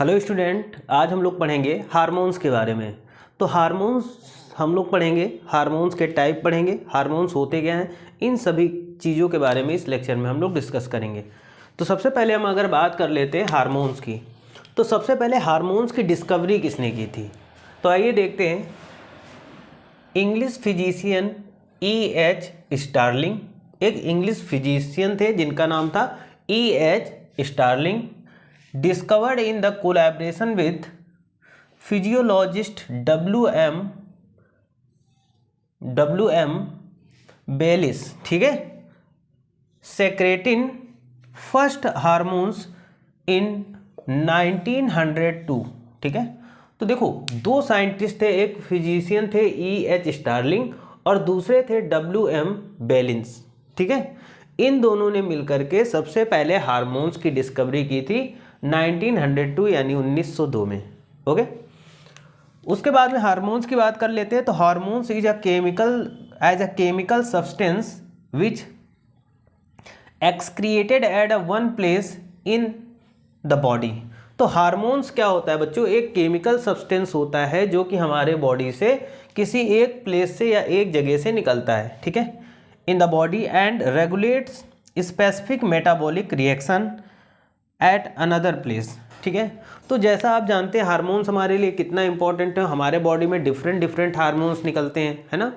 Hello student, आज हम लोग पढ़ेंगे हार्मोन्स के बारे में। तो हार्मोन्स हम लोग पढ़ेंगे, हार्मोन्स के टाइप पढ़ेंगे, हार्मोन्स होते क्या हैं, इन सभी चीज़ों के बारे में इस लेक्चर में हम लोग डिस्कस करेंगे। तो सबसे पहले हम अगर बात कर लेते हैं हार्मोन्स की, तो सबसे पहले हार्मोन्स की डिस्कवरी किसने की थी, तो आइए देखते हैं। English physician E.H. स्टार्लिंग, एक इंग्लिश फिजिशियन थे जिनका नाम था E.H. Starling, discovered in the collaboration with physiologist W.M. Bayliss, ठीक है, सेक्रेटिन फर्स्ट हार्मोन्स इन 1902, ठीक है। तो देखो, दो साइंटिस्ट थे, एक फिजिशियन थे E.H. स्टार्लिंग और दूसरे थे W.M. बेलिस, ठीक है। इन दोनों ने मिलकर के सबसे पहले हार्मोन्स की डिस्कवरी की थी 1902 यानी 1902 में, ओके। उसके बाद में हार्मोन्स की बात कर लेते हैं। तो hormones is a chemical substance which excreted at a one place in the body. तो हार्मोन्स क्या होता है बच्चों, एक केमिकल सब्सटेंस होता है जो कि हमारे बॉडी से किसी एक प्लेस से या एक जगह से निकलता है, ठीक है, इन the body and regulates specific metabolic reaction at another place, ठीक है। तो जैसा आप जानते हैं हार्मोन्स हमारे लिए कितना इंपॉर्टेंट है, हमारे बॉडी में डिफरेंट हार्मोन्स निकलते हैं, है ना।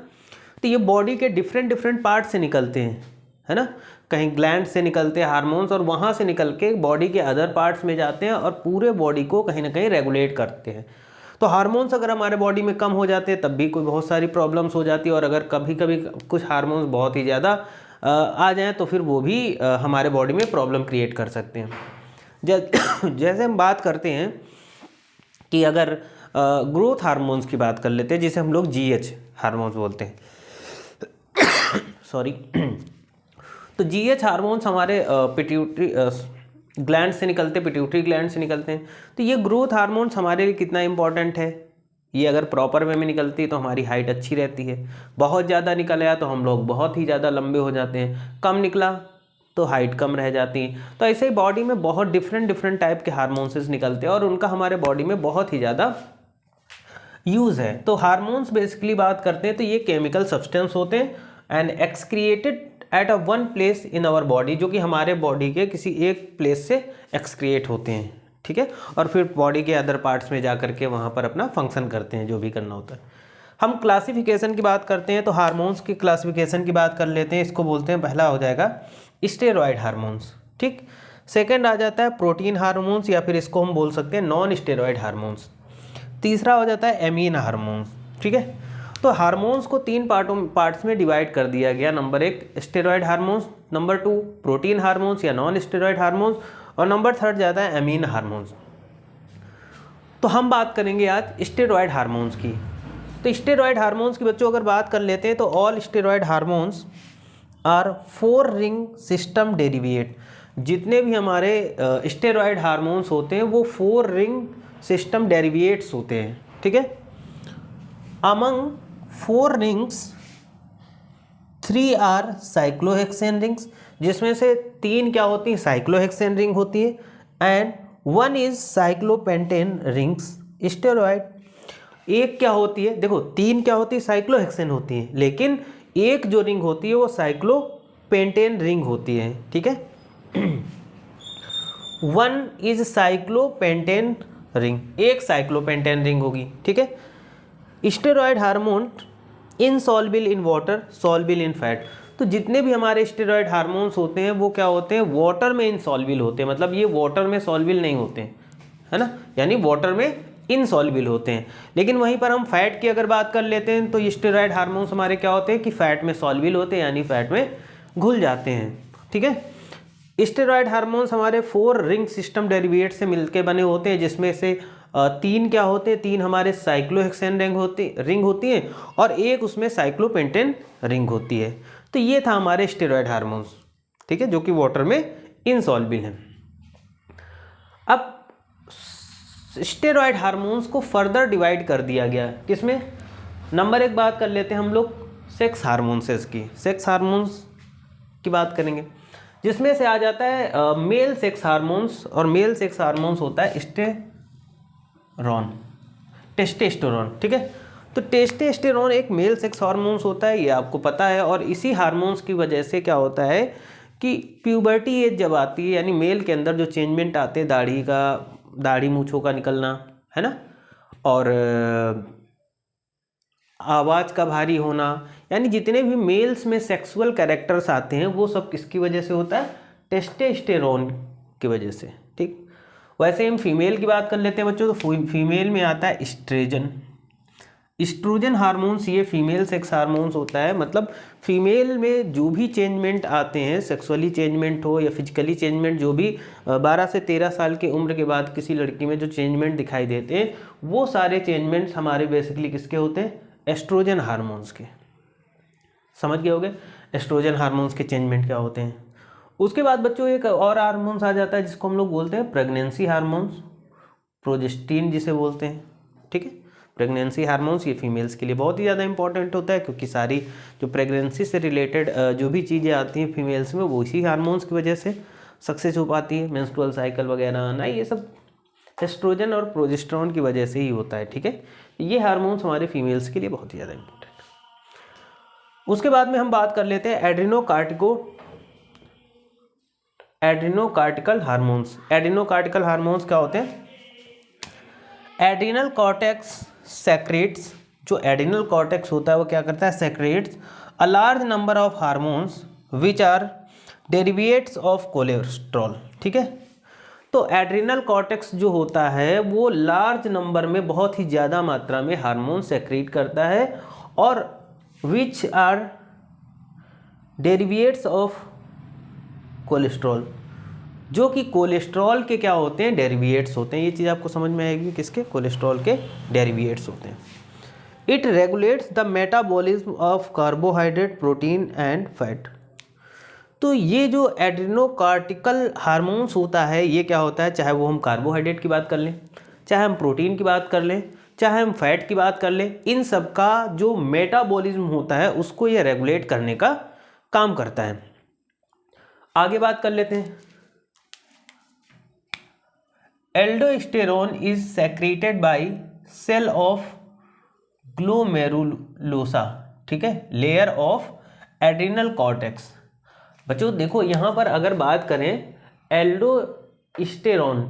तो ये बॉडी के डिफरेंट पार्ट से निकलते हैं, है ना। कहीं ग्लैंड से निकलते हैं हार्मोन्स और वहाँ से निकल के बॉडी के अदर पार्ट्स में जाते हैं और पूरे बॉडी को कहीं ना कहीं रेगुलेट करते हैं। तो हार्मोन्स अगर हमारे बॉडी में कम हो जाते हैं तब भी कोई बहुत सारी प्रॉब्लम्स हो जाती है, और अगर कभी कभी कुछ हार्मोन्स बहुत ही ज़्यादा आ जाएँ तो फिर वो भी हमारे बॉडी में प्रॉब्लम क्रिएट कर सकते हैं। जैसे हम बात करते हैं कि अगर ग्रोथ हार्मोन्स की बात कर लेते हैं, जिसे हम लोग GH हार्मोन्स बोलते हैं, सॉरी। तो GH हार्मोन्स हमारे पिट्यूटरी ग्लैंड से निकलते, पिट्यूटरी ग्लैंड से निकलते हैं। तो ये ग्रोथ हार्मोन्स हमारे लिए कितना इंपॉर्टेंट है, ये अगर प्रॉपर वे में निकलती है तो हमारी हाइट अच्छी रहती है, बहुत ज़्यादा निकल आया तो हम लोग बहुत ही ज़्यादा लंबे हो जाते हैं, कम निकला तो हाइट कम रह जाती है। तो ऐसे ही बॉडी में बहुत डिफरेंट टाइप के हार्मोन्स निकलते हैं और उनका हमारे बॉडी में बहुत ही ज़्यादा यूज़ है। तो हार्मोन्स बेसिकली बात करते हैं तो ये केमिकल सब्सटेंस होते हैं and excreted at a one place in our body, जो कि हमारे बॉडी के किसी एक प्लेस से एक्सक्रिएट होते हैं, ठीक है, और फिर बॉडी के अदर पार्ट्स में जा करके वहाँ पर अपना फंक्शन करते हैं, जो भी करना होता है। हम क्लासिफिकेशन की बात करते हैं तो हार्मोन्स की क्लासिफिकेशन की बात कर लेते हैं। इसको बोलते हैं, पहला हो जाएगा स्टेरॉयड हार्मोन्स, ठीक। सेकंड आ जाता है प्रोटीन हार्मोन्स, या फिर इसको हम बोल सकते हैं नॉन स्टेरॉयड हार्मोन्स। तीसरा हो जाता है एमीन हार्मोन्स, ठीक है। तो हार्मोन्स को तीन पार्ट्स में डिवाइड कर दिया गया। Number 1 steroid hormones, number 2 protein hormones या नॉन स्टेरॉयड हार्मोन्स, और नंबर 3 जाता है एमीन हार्मोन्स। तो हम बात करेंगे आज स्टेरॉयड हार्मोन्स की। तो स्टेरॉयड हार्मोन्स की बच्चों अगर बात कर लेते हैं तो all steroid hormones are 4 ring system derivate. जितने भी हमारे स्टेरॉयड हार्मोन्स होते हैं वो 4 रिंग सिस्टम डेरिवेट्स होते हैं, ठीक है। Among 4 rings 3 are cyclohexane rings, जिसमें से 3 क्या होती हैं, साइक्लोहेक्सेन रिंग होती है, and 1 is cyclopentane rings. Steroid एक क्या होती है, देखो 3 क्या होती है, साइक्लोहेक्सेन होती है, लेकिन एक जो रिंग होती है वो साइक्लोपेंटेन रिंग होती है, ठीक है। 1 इज साइक्लोपेंटेन रिंग, एक साइक्लोपेंटेन रिंग होगी, ठीक है। Steroid hormone insoluble in water, soluble in fat. तो जितने भी हमारे स्टेरॉयड हार्मोन्स होते हैं वो क्या होते हैं, वाटर में इनसॉल्युबल होते हैं, मतलब ये वाटर में सॉल्युबल नहीं होते हैं, है ना, यानी वाटर में इनसॉल्युबल होते हैं। लेकिन वहीं पर हम फैट की अगर बात कर लेते हैं तो स्टेरॉयड हार्मोन्स हमारे क्या होते हैं कि फैट में सॉल्युबल होते हैं, यानी फैट में घुल जाते हैं, ठीक है। स्टेरॉयड हार्मोन्स हमारे 4 रिंग सिस्टम डेरिवेट से मिलकर बने होते हैं, जिसमें से 3 क्या होते हैं, 3 हमारे साइक्लोहेक्सेन रिंग होती हैं और एक उसमें साइक्लोपेंटेन रिंग होती है। तो ये था हमारे स्टेरॉयड हार्मोन्स, ठीक है, जो कि वाटर में इनसॉल्युबल हैं। अब स्टेरॉयड हार्मोन्स को फर्दर डिवाइड कर दिया गया, किसमें, नंबर 1 बात कर लेते हैं हम लोग सेक्स हार्मोन्स की। सेक्स हार्मोन्स की बात करेंगे, जिसमें से आ जाता है मेल सेक्स हार्मोन्स, और मेल सेक्स हार्मोन्स होता है टेस्टोस्टेरोन, ठीक है। तो टेस्टोस्टेरोन एक मेल सेक्स हार्मोन्स होता है, ये आपको पता है। और इसी हार्मोन्स की वजह से क्या होता है कि प्यूबर्टी एज जब आती है, यानी मेल के अंदर जो चेंजमेंट आते हैं, दाढ़ी मूंछों का निकलना, है ना, और आवाज़ का भारी होना, यानी जितने भी मेल्स में सेक्सुअल कैरेक्टर्स आते हैं वो सब किसकी वजह से होता है? टेस्टोस्टेरोन की वजह से, ठीक। वैसे हम फीमेल की बात कर लेते हैं बच्चों, तो फीमेल में आता है इस्ट्रोजन हार्मोन्स। ये फीमेल सेक्स हार्मोन्स होता है, मतलब फीमेल में जो भी चेंजमेंट आते हैं, सेक्सुअली चेंजमेंट हो या फिजिकली चेंजमेंट, जो भी 12 से 13 साल की उम्र के बाद किसी लड़की में जो चेंजमेंट दिखाई देते हैं, वो सारे चेंजमेंट्स हमारे बेसिकली किसके होते हैं? एस्ट्रोजन हार्मोन्स के। समझ गए होगे एस्ट्रोजन हार्मोन्स के चेंजमेंट क्या होते हैं। उसके बाद बच्चों एक और हार्मोन्स आ जाता है जिसको हम लोग बोलते हैं प्रेगनेंसी हार्मोन्स, प्रोजेस्टीन जिसे बोलते हैं, ठीक है। प्रेगनेंसी हार्मोन्स ये फीमेल्स के लिए बहुत ही ज़्यादा इंपॉर्टेंट होता है, क्योंकि सारी जो प्रेगनेंसी से रिलेटेड जो भी चीज़ें आती हैं फीमेल्स में, वो इसी हार्मोन्स की वजह से सक्सेस हो पाती है। मेंस्ट्रुअल साइकिल वगैरह आना, ये सब एस्ट्रोजन और प्रोजेस्टेरोन की वजह से ही होता है, ठीक है। ये हार्मोन्स हमारे फीमेल्स के लिए बहुत ही ज़्यादा इंपॉर्टेंट। उसके बाद में हम बात कर लेते हैं एड्रिनोकार्टिकल हार्मोन्स। एड्रिनोकार्टिकल हार्मोन्स क्या होते हैं? एड्रिनल कॉर्टेक्स सेक्रेट्स, जो एड्रिनल कॉर्टेक्स होता है वो क्या करता है? Secretes a large number of hormones which are derivatives of cholesterol, ठीक है। तो एड्रिनल कॉर्टेक्स जो होता है वो लार्ज नंबर में, बहुत ही ज़्यादा मात्रा में हार्मोन सेक्रेट करता है, और विच आर डेरिवेट्स ऑफ कोलेस्ट्रॉल, जो कि कोलेस्ट्रॉल के क्या होते हैं? डेरिवेट्स होते हैं। ये चीज़ आपको समझ में आएगी, किसके? कोलेस्ट्रॉल के डेरिवेट्स होते हैं। It regulates the metabolism of carbohydrate, protein and fat. तो ये जो एड्रिनोकार्टिकल हार्मोन्स होता है, ये क्या होता है? चाहे वो हम कार्बोहाइड्रेट की बात कर लें, चाहे हम प्रोटीन की बात कर लें, चाहे हम फैट की बात कर लें, इन सब का जो मेटाबॉलिज्म होता है उसको ये रेगुलेट करने का काम करता है। आगे बात कर लेते हैं। Aldosterone is secreted by cell of glomerulosa, ठीक है, लेयर ऑफ एड्रिनल कॉर्टेक्स। बच्चों देखो यहाँ पर अगर बात करें एल्डोस्टेरोन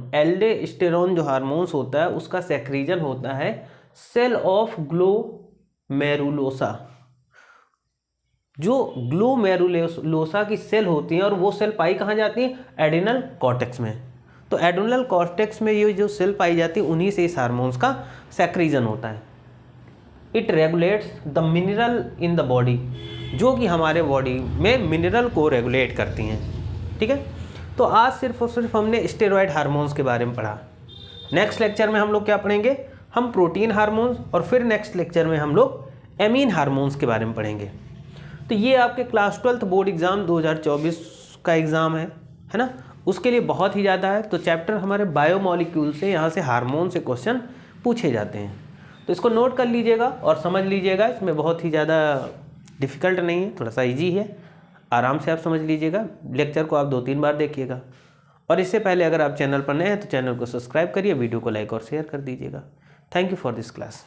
जो हार्मोन्स होता है उसका सेक्रीजन होता है सेल ऑफ ग्लोमेरुलोसा। जो ग्लोमेरुलोसा की सेल होती हैं, और वो सेल पाई कहाँ जाती है? एड्रिनल कॉर्टेक्स में। तो एड्रिनल कॉर्टेक्स में ये जो सेल पाई जाती है उन्हीं से इस हार्मोन्स का सेक्रीजन होता है। It regulates the mineral in the body, जो कि हमारे बॉडी में मिनरल को रेगुलेट करती हैं, ठीक है। तो आज सिर्फ और सिर्फ हमने स्टेरॉयड हार्मोन्स के बारे में पढ़ा। नेक्स्ट लेक्चर में हम लोग क्या पढ़ेंगे? हम प्रोटीन हार्मोन्स, और फिर नेक्स्ट लेक्चर में हम लोग एमीन हार्मोन्स के बारे में पढ़ेंगे। तो ये आपके क्लास 12 बोर्ड एग्ज़ाम 2024 का एग्ज़ाम है ना, उसके लिए बहुत ही ज़्यादा है। तो चैप्टर हमारे बायोमॉलिक्यूल से, यहाँ से हार्मोन से क्वेश्चन पूछे जाते हैं, तो इसको नोट कर लीजिएगा और समझ लीजिएगा। इसमें बहुत ही ज़्यादा डिफ़िकल्ट नहीं है, थोड़ा सा इजी है, आराम से आप समझ लीजिएगा। लेक्चर को आप 2-3 बार देखिएगा। और इससे पहले अगर आप चैनल पर नए हैं तो चैनल को सब्सक्राइब करिए, वीडियो को लाइक और शेयर कर दीजिएगा। Thank you for this class.